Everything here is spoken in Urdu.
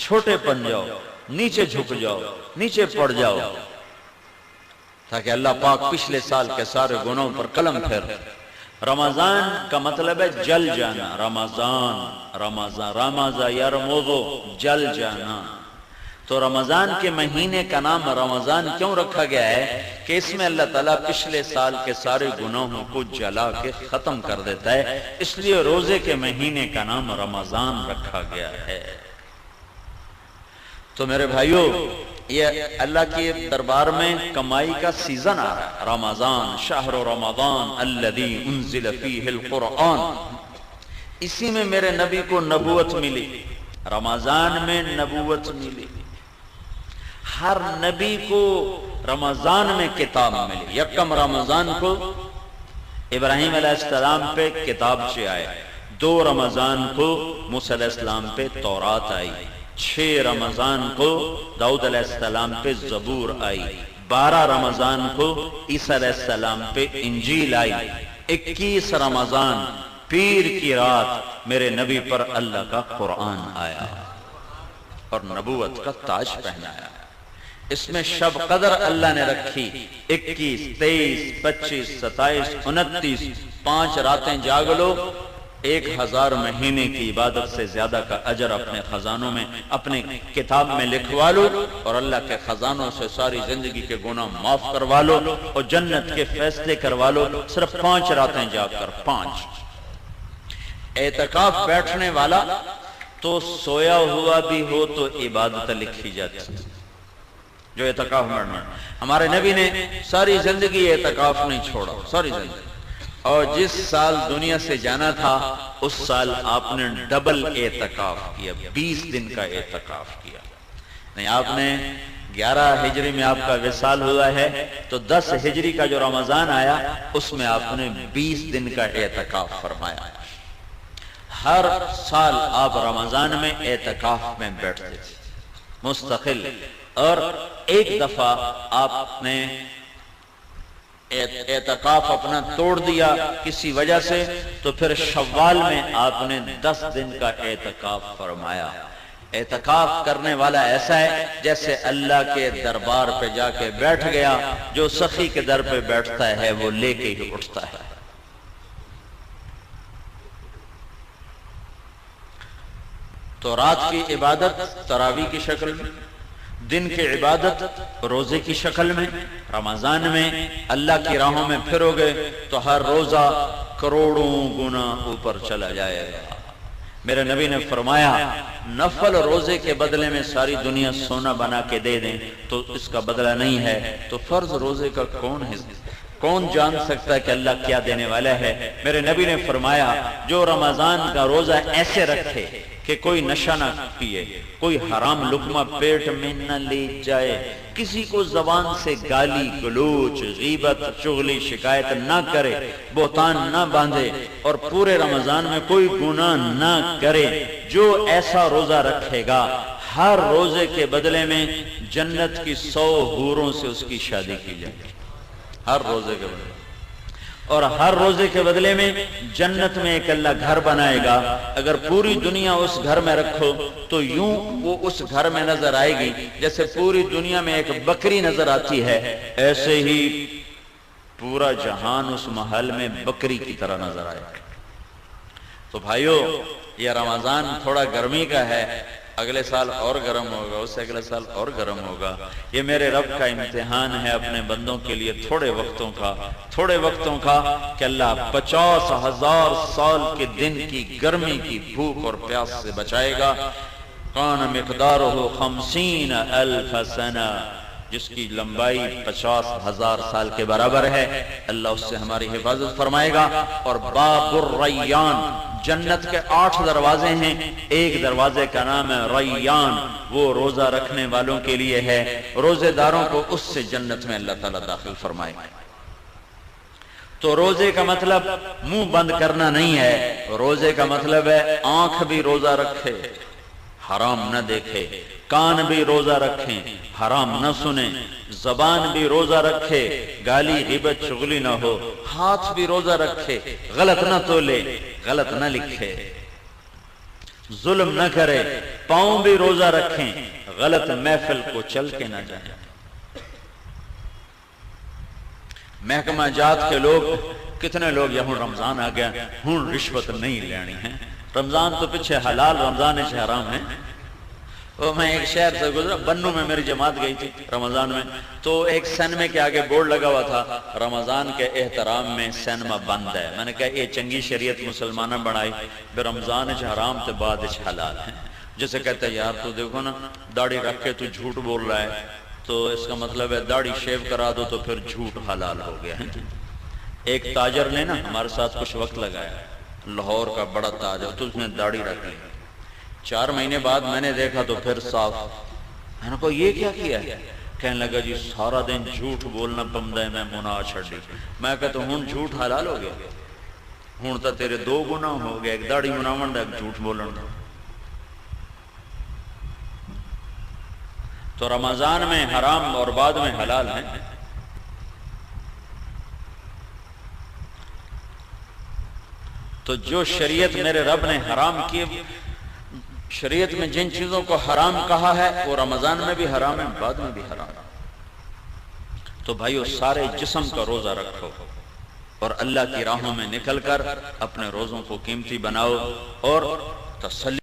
چھوٹے پن جاؤ، نیچے جھک جاؤ، نیچے پڑ جاؤ، تاکہ اللہ پاک پچھلے سال کے سارے گناہوں پر قلم پھیر۔ رمضان کا مطلب ہے جل جانا، رمضان، رمضان یرمض، جل جانا۔ تو رمضان کے مہینے کا نام رمضان کیوں رکھا گیا ہے؟ کہ اس میں اللہ تعالیٰ پچھلے سال کے سارے گناہوں کو جلا کے ختم کر دیتا ہے، اس لیے روزے کے مہینے کا نام رمضان رکھا گیا ہے۔ تو میرے بھائیو، یہ اللہ کے دربار میں کمائی کا سیزن آ رہا ہے۔ رمضان، شہر رمضان الذی انزل فیہ القرآن، اسی میں میرے نبی کو نبوت ملی، رمضان میں نبوت ملی۔ ہر نبی کو رمضان میں کتاب ملی۔ یکم رمضان کو ابراہیم علیہ السلام پہ کتابچے آئے، 2 رمضان کو موسیٰ علیہ السلام پہ تورات آئی، 6 رمضان کو داؤد علیہ السلام پہ زبور آئی، 12 رمضان کو عیسیٰ علیہ السلام پہ انجیل آئی، 21 رمضان پیر کی رات میرے نبی پر اللہ کا قرآن آیا اور نبوت کا تاج پہنایا۔ اس میں شب قدر اللہ نے رکھی، 21، 23، 25، 27، 29، 5 راتیں جاگ لو، 1000 مہینے کی عبادت سے زیادہ کا اجر اپنے خزانوں میں، اپنے کتاب میں لکھوا لو، اور اللہ کے خزانوں سے ساری زندگی کے گناہ معاف کروا لو اور جنت کے فیصلے کروا لو، صرف 5 راتیں جاگ کر۔ 5 اعتکاف بیٹھنے والا تو سویا ہوا بھی ہو تو عبادت لکھی جاتی، جو اعتکاف میں ہمارے نبی نے ساری زندگی اعتکاف نہیں چھوڑا، ساری زندگی، اور جس سال دنیا سے جانا تھا اس سال آپ نے ڈبل اعتکاف کیا، 20 دن کا اعتکاف کیا۔ نہیں، آپ نے 11 ہجری میں آپ کا وصال ہوا ہے، تو 10 ہجری کا جو رمضان آیا اس میں آپ نے 20 دن کا اعتکاف فرمایا۔ ہر سال آپ رمضان میں اعتکاف میں بیٹھتے تھے مستقل، اور ایک دفعہ آپ نے اعتکاف اپنا توڑ دیا کسی وجہ سے، تو پھر شوال میں آپ نے 10 دن کا اعتکاف فرمایا۔ اعتکاف کرنے والا ایسا ہے جیسے اللہ کے دربار پہ جا کے بیٹھ گیا، جو سخی کے در پہ بیٹھتا ہے وہ لے کے ہی اٹھتا ہے۔ تو رات کی عبادت تراویح کی شکل میں، دن کی عبادت روزے کی شکل میں۔ رمضان میں اللہ کی راہوں میں پھرو گے تو ہر روزہ کروڑوں گنا اوپر چلا جائے گا۔ میرے نبی نے فرمایا، نفل روزے کے بدلے میں ساری دنیا سونا بنا کے دے دیں تو اس کا بدلہ نہیں ہے، تو فرض روزے کا کون جان سکتا ہے کہ اللہ کیا دینے والا ہے؟ میرے نبی نے فرمایا، جو رمضان کا روزہ ایسے رکھے کہ کوئی نشہ نہ پیے، کوئی حرام لقمہ پیٹ میں نہ لے جائے، کسی کو زبان سے گالی گلوچ، غیبت، چغلی، شکایت نہ کرے، بہتان نہ باندھے، اور پورے رمضان میں کوئی گناہ نہ کرے، جو ایسا روزہ رکھے گا، ہر روزے کے بدلے میں جنت کی 100 حوروں سے اس کی شادی کی جائے گی، ہر روزے کے بدلے، اور ہر روزے کے بدلے میں جنت میں ایک اللہ گھر بنائے گا۔ اگر پوری دنیا اس گھر میں رکھو تو یوں وہ اس گھر میں نظر آئے گی جیسے پوری دنیا میں ایک بکری نظر آتی ہے، ایسے ہی پورا جہان اس محل میں بکری کی طرح نظر آئے گا۔ تو بھائیو، یہ رمضان تھوڑا گرمی کا ہے، اگلے سال اور گرم ہوگا، اس سے اگلے سال اور گرم ہوگا۔ یہ میرے رب کا امتحان ہے اپنے بندوں کے لیے، تھوڑے وقتوں کا کہ اللہ 50,000 سال کے دن کی گرمی کی بھوک اور پیاس سے بچائے گا۔ کان مقدارہ 50,000 سنہ، جس کی لمبائی 50,000 سال کے برابر ہے، اللہ اس سے ہماری حفاظت فرمائے گا۔ اور باب الریان، جنت کے 8 دروازے ہیں، ایک دروازے کا نام ہے ریان، وہ روزہ رکھنے والوں کے لیے ہے، روزے داروں کو اس سے جنت میں اللہ تعالیٰ داخل فرمائے گا۔ تو روزے کا مطلب منہ بند کرنا نہیں ہے، روزے کا مطلب ہے آنکھ بھی روزہ رکھے، حرام نہ دیکھے، کان بھی روزہ رکھیں، حرام نہ سنیں، زبان بھی روزہ رکھے، گالی غیبت چغلی نہ ہو، ہاتھ بھی روزہ رکھے، غلط نہ تولے، غلط نہ لکھے، ظلم نہ کرے، پاؤں بھی روزہ رکھیں، غلط محفل کو چل کے نہ جائیں۔ محکمہ جات کے لوگ کتنے لوگ یہاں رمضان آ گیا ہوں رشوت نہیں لینی ہے، رمضان تو پیچھے حلال، رمضان حرام ہے۔ وہ میں ایک شہر سے گزرا، بنو میں میری جماعت گئی تھی رمضان میں، تو ایک سینمے کے آگے بورڈ لگا ہوا تھا رمضان کے احترام میں سینما بند ہے۔ میں نے کہا یہ چنگی شریعت مسلمانہ بنائی، پھر رمضان حرام تو بعد حلال ہے۔ جسے کہتے ہیں یار تو دیکھو نا داڑھی رکھ کے تو جھوٹ بول رہا ہے، تو اس کا مطلب ہے داڑھی شیو کرا دو تو پھر جھوٹ حلال ہو گیا ہے۔ ایک تاجر نے نا ہمارے ساتھ کچھ وقت لگایا، لاہور کا بڑا تاجر، تو اس نے داڑھی رکھ لی۔ 4 مہینے بعد میں نے دیکھا تو پھر صاف۔ میں نے کہا یہ کیا کیا ہے؟ کہنے لگا جی سارا دن جھوٹ بولنا پمدا ہے، میں مناہ چھڑ دی۔ میں کہتا ہوں جھوٹ حلال ہو گیا، ہوں تو تیرے 2 گناہ ہو گئے، ایک داڑھی مناون دا، ایک جھوٹ بولن دا۔ تو رمضان میں حرام اور بعد میں حلال ہے۔ تو جو شریعت میرے رب نے حرام کیے، شریعت میں جن چیزوں کو حرام کہا ہے وہ رمضان میں بھی حرام ہے، بعد میں بھی حرام ہے۔ تو بھائیو سارے جسم کا روزہ رکھو اور اللہ کی راہوں میں نکل کر اپنے روزوں کو قیمتی بناؤ اور تسلی